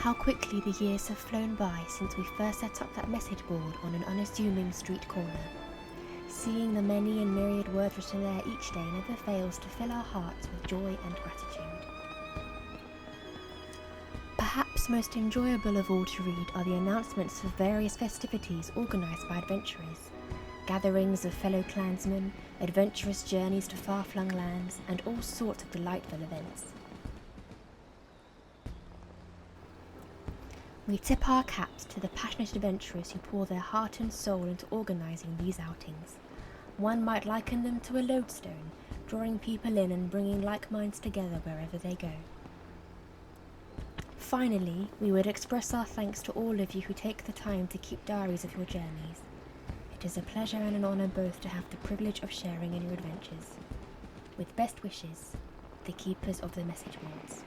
How quickly the years have flown by since we first set up that message board on an unassuming street corner. Seeing the many and myriad words written there each day never fails to fill our hearts with joy and gratitude. Perhaps most enjoyable of all to read are the announcements of various festivities organised by adventurers, gatherings of fellow clansmen, adventurous journeys to far-flung lands, and all sorts of delightful events. We tip our caps to the passionate adventurers who pour their heart and soul into organising these outings. One might liken them to a lodestone, drawing people in and bringing like minds together wherever they go. Finally, we would express our thanks to all of you who take the time to keep diaries of your journeys. It is a pleasure and an honour both to have the privilege of sharing in your adventures. With best wishes, the keepers of the message boards.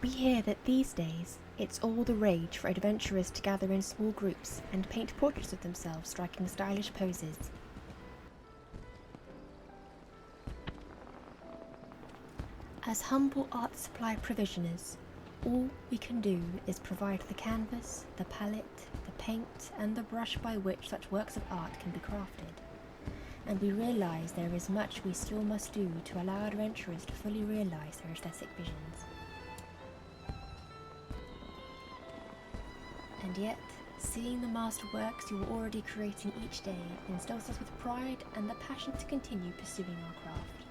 We hear that these days, it's all the rage for adventurers to gather in small groups and paint portraits of themselves striking stylish poses. As humble art supply provisioners, all we can do is provide the canvas, the palette, the paint, and the brush by which such works of art can be crafted. And we realise there is much we still must do to allow adventurers to fully realise their aesthetic visions. And yet, seeing the masterworks you are already creating each day instills us with pride and the passion to continue pursuing our craft.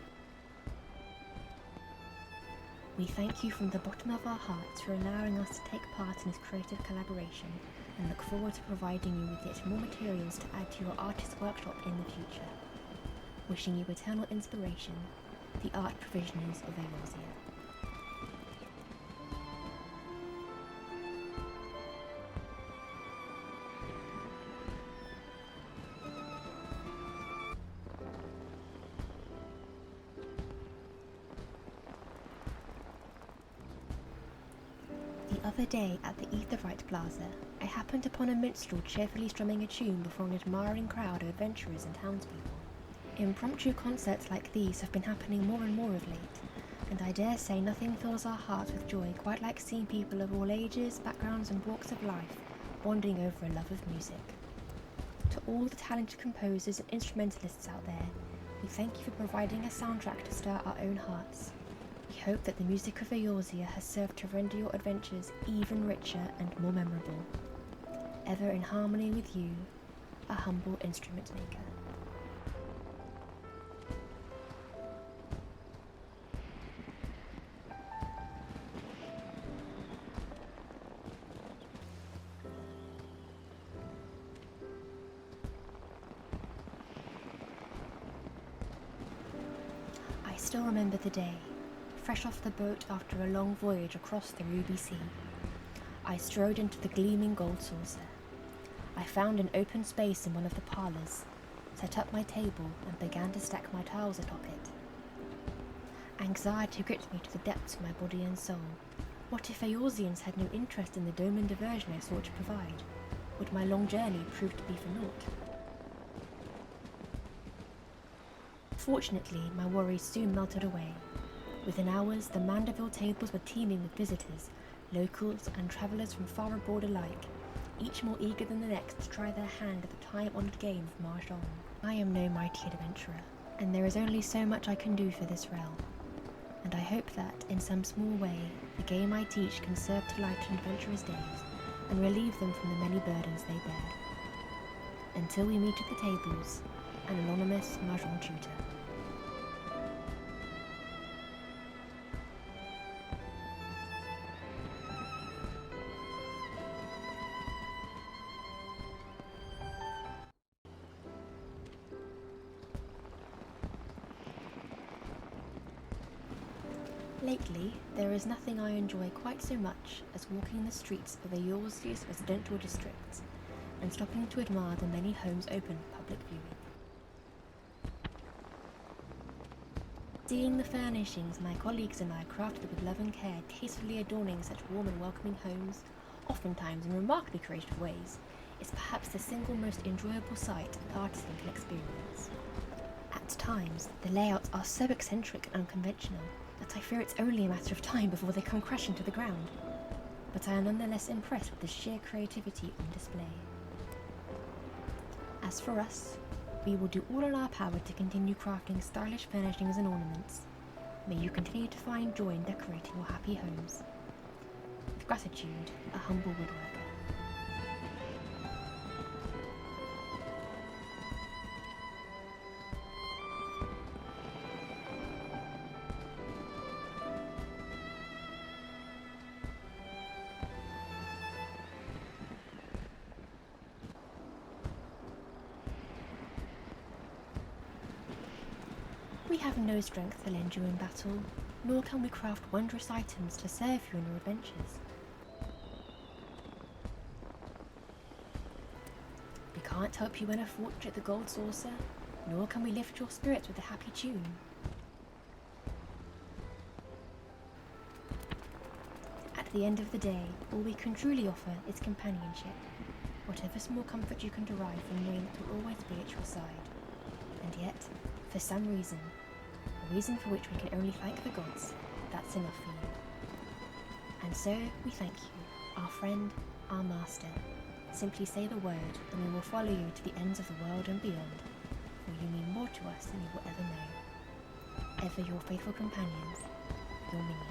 We thank you from the bottom of our hearts for allowing us to take part in this creative collaboration and look forward to providing you with yet more materials to add to your artist workshop in the future. Wishing you eternal inspiration, the art provisioners of Eorzea. The other day at the Etherite Plaza, I happened upon a minstrel cheerfully strumming a tune before an admiring crowd of adventurers and townspeople. Impromptu concerts like these have been happening more and more of late, and I dare say nothing fills our hearts with joy quite like seeing people of all ages, backgrounds and walks of life bonding over a love of music. To all the talented composers and instrumentalists out there, we thank you for providing a soundtrack to stir our own hearts. We hope that the music of Eorzea has served to render your adventures even richer and more memorable. Ever in harmony with you, a humble instrument maker. I still remember the day. Fresh off the boat after a long voyage across the Ruby Sea. I strode into the gleaming gold saucer. I found an open space in one of the parlours, set up my table and began to stack my tiles atop it. Anxiety gripped me to the depths of my body and soul. What if Eorzeans had no interest in the dome and diversion I sought to provide? Would my long journey prove to be for naught? Fortunately, my worries soon melted away. Within hours, the Mandeville tables were teeming with visitors, locals and travellers from far abroad alike, each more eager than the next to try their hand at the time-honoured game of Mahjong. I am no mighty adventurer, and there is only so much I can do for this realm. And I hope that, in some small way, the game I teach can serve to lighten adventurers' days and relieve them from the many burdens they bear. Until we meet at the tables, an anonymous Mahjong tutor. Lately, there is nothing I enjoy quite so much as walking the streets of Eorzea's residential districts and stopping to admire the many homes open for public viewing. Seeing the furnishings my colleagues and I crafted with love and care, tastefully adorning such warm and welcoming homes, oftentimes in remarkably creative ways, is perhaps the single most enjoyable sight an artisan can experience. At times, the layouts are so eccentric and unconventional that I fear it's only a matter of time before they come crashing to the ground. But I am nonetheless impressed with the sheer creativity on display. As for us, we will do all in our power to continue crafting stylish furnishings and ornaments. May you continue to find joy in decorating your happy homes. With gratitude, a humble woodworker. We have no strength to lend you in battle, nor can we craft wondrous items to serve you in your adventures. We can't help you win a fortune at the Gold Saucer, nor can we lift your spirits with a happy tune. At the end of the day, all we can truly offer is companionship, whatever small comfort you can derive from knowing that we'll always be at your side. And yet, for some reason, a reason for which we can only thank the gods, that's enough for you. And so, we thank you, our friend, our master. Simply say the word, and we will follow you to the ends of the world and beyond, for you mean more to us than you will ever know. Ever your faithful companions, your minions.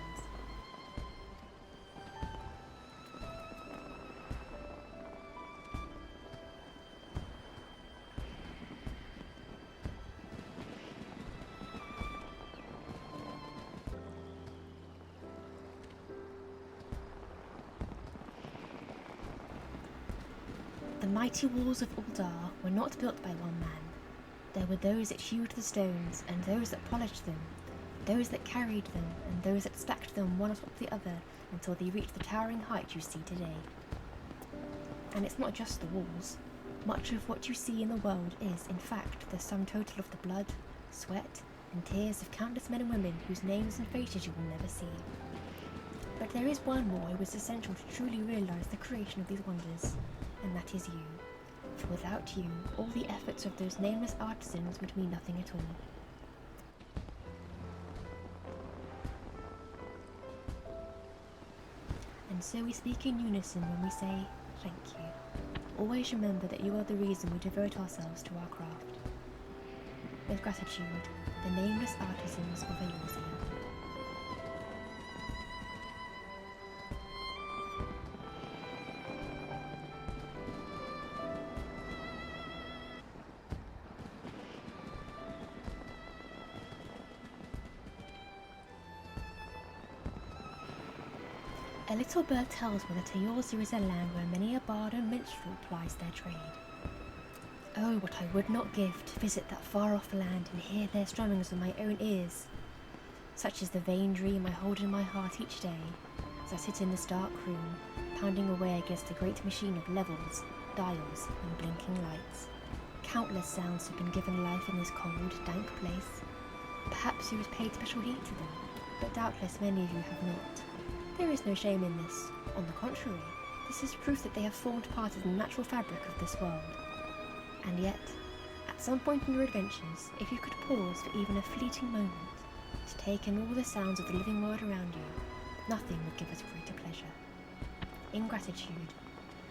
The mighty walls of Uldar were not built by one man. There were those that hewed the stones, and those that polished them, those that carried them, and those that stacked them one atop the other until they reached the towering height you see today. And it's not just the walls. Much of what you see in the world is, in fact, the sum total of the blood, sweat, and tears of countless men and women whose names and faces you will never see. But there is one more who is essential to truly realise the creation of these wonders, and that is you. For without you, all the efforts of those nameless artisans would mean nothing at all. And so we speak in unison when we say, thank you. Always remember that you are the reason we devote ourselves to our craft. With gratitude, the nameless artisans of Eorzea. A little bird tells me that Eorzea is a land where many a bard and minstrel plies their trade. Oh, what I would not give to visit that far-off land and hear their strummings with my own ears. Such is the vain dream I hold in my heart each day, as I sit in this dark room, pounding away against the great machine of levels, dials, and blinking lights. Countless sounds have been given life in this cold, dank place. Perhaps you have paid special heed to them, but doubtless many of you have not. There is no shame in this. On the contrary, this is proof that they have formed part of the natural fabric of this world. And yet, at some point in your adventures, if you could pause for even a fleeting moment to take in all the sounds of the living world around you, nothing would give us greater pleasure. In gratitude,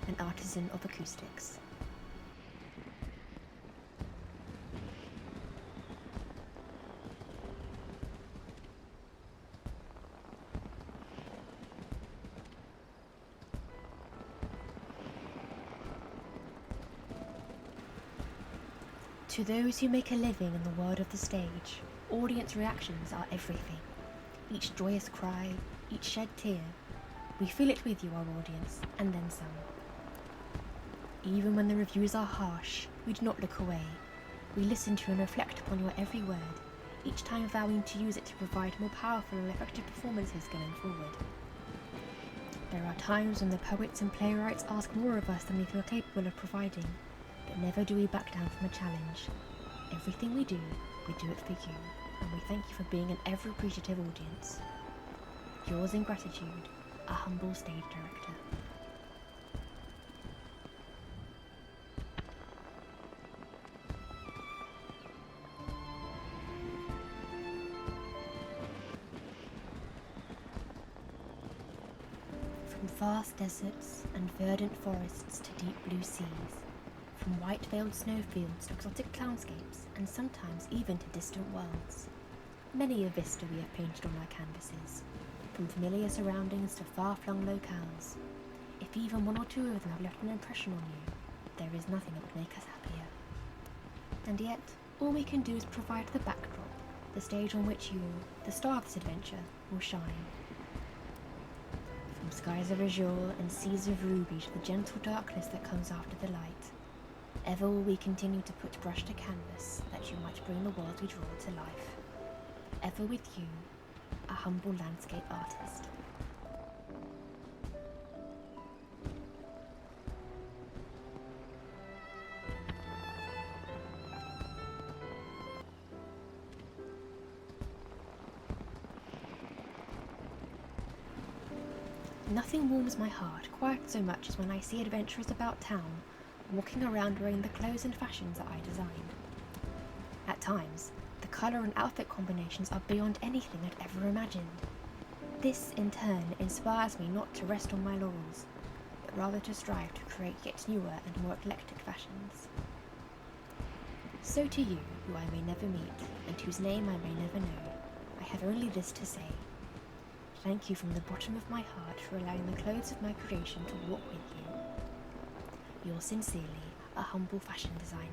an artisan of acoustics. To those who make a living in the world of the stage, audience reactions are everything. Each joyous cry, each shed tear, we feel it with you, our audience, and then some. Even when the reviews are harsh, we do not look away. We listen to and reflect upon your every word, each time vowing to use it to provide more powerful and effective performances going forward. There are times when the poets and playwrights ask more of us than we feel capable of providing, but never do we back down from a challenge. Everything we do it for you. and we thank you for being an ever-appreciative audience. Yours in gratitude, a humble stage director. From vast deserts and verdant forests to deep blue seas, from white-veiled snowfields to exotic cloudscapes, and sometimes even to distant worlds. Many a vista we have painted on our canvases, from familiar surroundings to far-flung locales. If even one or two of them have left an impression on you, there is nothing that would make us happier. And yet, all we can do is provide the backdrop, the stage on which you, the star of this adventure, will shine. From skies of azure and seas of ruby to the gentle darkness that comes after the light, ever will we continue to put brush to canvas that you might bring the world we draw to life. Ever with you, a humble landscape artist. Nothing warms my heart quite so much as when I see adventurers about town walking around wearing the clothes and fashions that I designed. At times, the colour and outfit combinations are beyond anything I'd ever imagined. This, in turn, inspires me not to rest on my laurels, but rather to strive to create yet newer and more eclectic fashions. So to you, who I may never meet, and whose name I may never know, I have only this to say. Thank you from the bottom of my heart for allowing the clothes of my creation to walk with you. Yours sincerely, a humble fashion designer.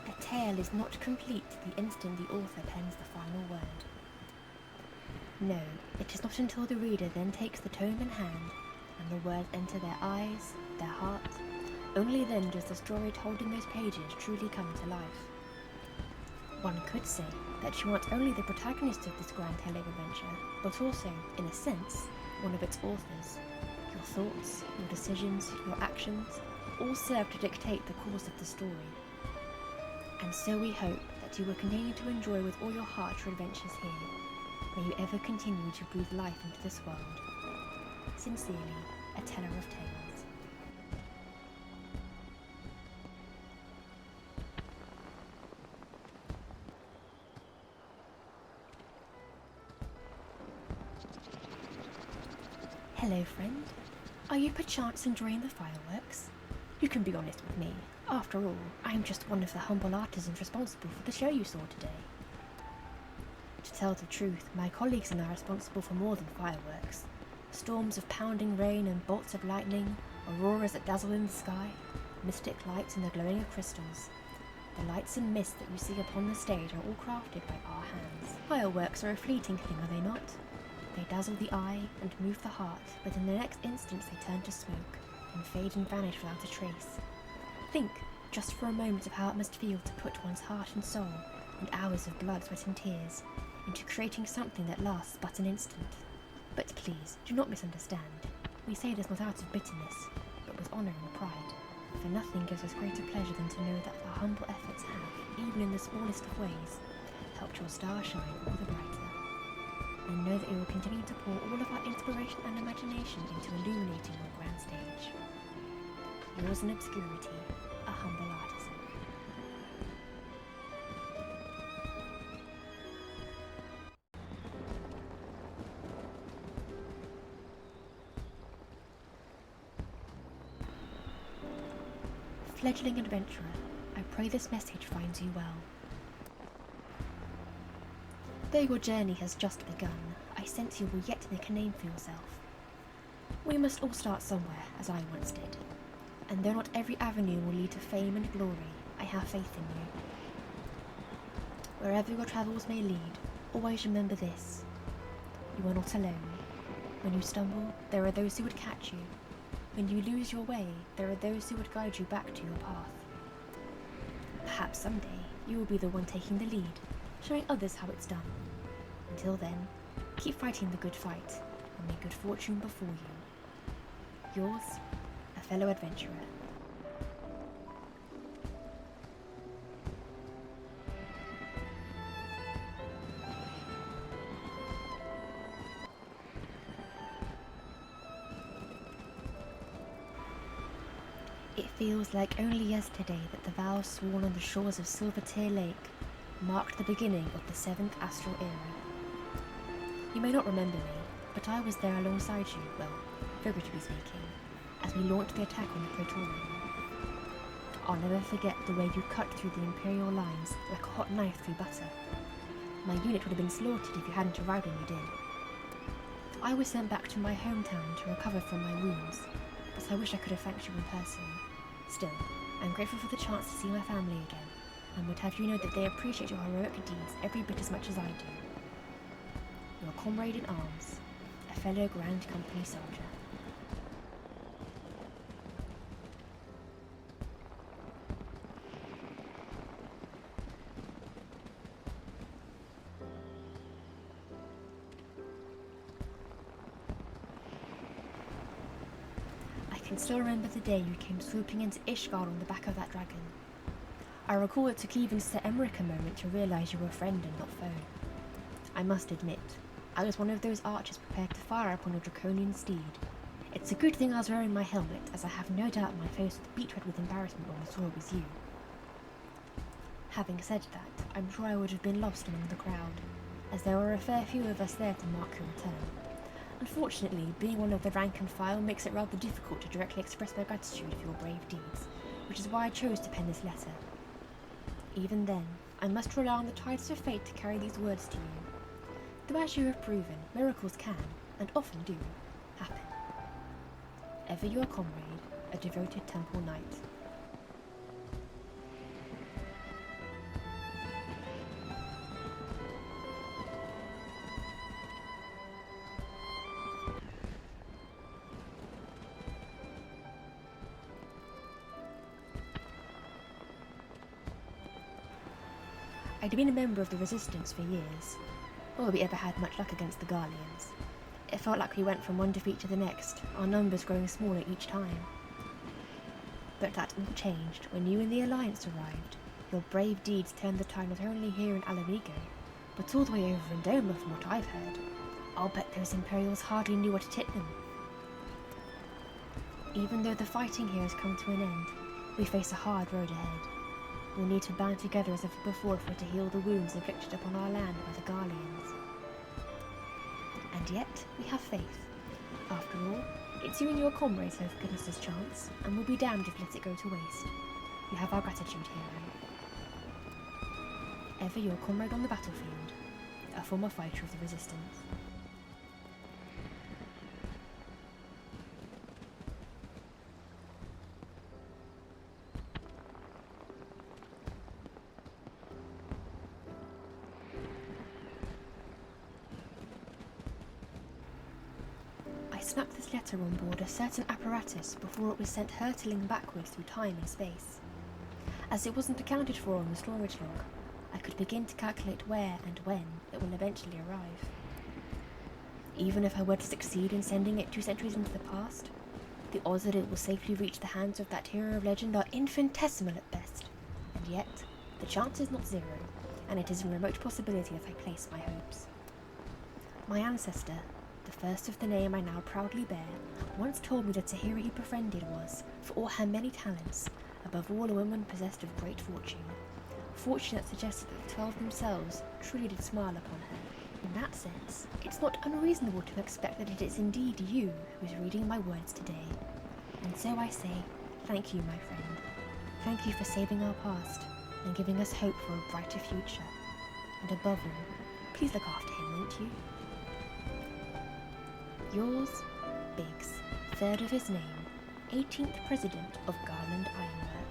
A tale is not complete the instant the author pens the final word. No, it is not until the reader then takes the tome in hand and the words enter their eyes, their heart, only then does the story told in those pages truly come to life. One could say that you are not only the protagonist of this grand tale of adventure, but also, in a sense, one of its authors. Your thoughts, your decisions, your actions, all serve to dictate the course of the story. And so we hope that you will continue to enjoy with all your heart your adventures here. May you ever continue to breathe life into this world. Sincerely, a teller of tales. Hello, friend. Are you perchance enjoying the fireworks? You can be honest with me. After all, I am just one of the humble artisans responsible for the show you saw today. To tell the truth, my colleagues and I are responsible for more than fireworks. Storms of pounding rain and bolts of lightning, auroras that dazzle in the sky, mystic lights and the glowing of crystals. The lights and mist that you see upon the stage are all crafted by our hands. Fireworks are a fleeting thing, are they not? They dazzle the eye and move the heart, but in the next instant they turn to smoke, and fade and vanish without a trace. Think, just for a moment, of how it must feel to put one's heart and soul, and hours of blood, sweat and tears, into creating something that lasts but an instant. But please, do not misunderstand. We say this not out of bitterness, but with honour and pride, for nothing gives us greater pleasure than to know that our humble efforts have, even in the smallest of ways, helped your star shine all the brighter. And know that we will continue to pour all of our inspiration and imagination into illuminating your grand stage. Yours in obscurity, a humble artisan. Fledgling adventurer, I pray this message finds you well. Though your journey has just begun, I sense you will yet make a name for yourself. We must all start somewhere, as I once did. And though not every avenue will lead to fame and glory, I have faith in you. Wherever your travels may lead, always remember this. You are not alone. When you stumble, there are those who would catch you. When you lose your way, there are those who would guide you back to your path. Perhaps someday you will be the one taking the lead, showing others how it's done. Until then, keep fighting the good fight, and may good fortune befall you. Yours, a fellow adventurer. It feels like only yesterday that the vows sworn on the shores of Silvertear Lake marked the beginning of the 7th Astral Era. You may not remember me, but I was there alongside you, well, figuratively speaking, as we launched the attack on the Praetorium. I'll never forget the way you cut through the Imperial lines like a hot knife through butter. My unit would have been slaughtered if you hadn't arrived when you did. I was sent back to my hometown to recover from my wounds, but I wish I could have thanked you in person. Still, I'm grateful for the chance to see my family again, and would have you know that they appreciate your heroic deeds every bit as much as I do. Your comrade in arms, a fellow Grand Company soldier. I can still remember the day you came swooping into Ishgard on the back of that dragon. I recall it took even Sir Emmerich a moment to realise you were friend and not foe. I must admit, I was one of those archers prepared to fire upon a draconian steed. It's a good thing I was wearing my helmet, as I have no doubt my face would beat red with embarrassment when I saw it was you. Having said that, I'm sure I would have been lost among the crowd, as there were a fair few of us there to mark your return. Unfortunately, being one of the rank and file makes it rather difficult to directly express my gratitude for your brave deeds, which is why I chose to pen this letter. Even then, I must rely on the tides of fate to carry these words to you. Though as you have proven, miracles can, and often do, happen. Ever your comrade, a devoted temple knight. I'd been a member of the Resistance for years, or we ever had much luck against the Garleans. It felt like we went from one defeat to the next, our numbers growing smaller each time. But that all changed when you and the Alliance arrived. Your brave deeds turned the tide not only here in Alarigo, but all the way over in Doma from what I've heard. I'll bet those Imperials hardly knew what hit them. Even though the fighting here has come to an end, we face a hard road ahead. We'll need to band together as ever before if we're to heal the wounds inflicted upon our land by the Garleans. And yet, we have faith. After all, it's you and your comrades who have given us this chance, and we'll be damned if we let it go to waste. You have our gratitude, hero. Ever your comrade on the battlefield, a former fighter of the Resistance. I snapped this letter on board a certain apparatus before it was sent hurtling backwards through time and space. As it wasn't accounted for on the storage log, I could begin to calculate where and when it will eventually arrive. Even if I were to succeed in sending it 2 centuries into the past, the odds that it will safely reach the hands of that hero of legend are infinitesimal at best, and yet the chance is not zero, and it is a remote possibility as I place my hopes. My ancestor, the first of the name I now proudly bear, once told me that the hero he befriended was, for all her many talents, above all a woman possessed of great fortune. Fortune that suggested that the 12 themselves truly did smile upon her. In that sense, it's not unreasonable to expect that it is indeed you who is reading my words today. And so I say, thank you, my friend. Thank you for saving our past and giving us hope for a brighter future. And above all, please look after him, won't you? Yours, Biggs, 3rd of his name, 18th President of Garland Ironworks.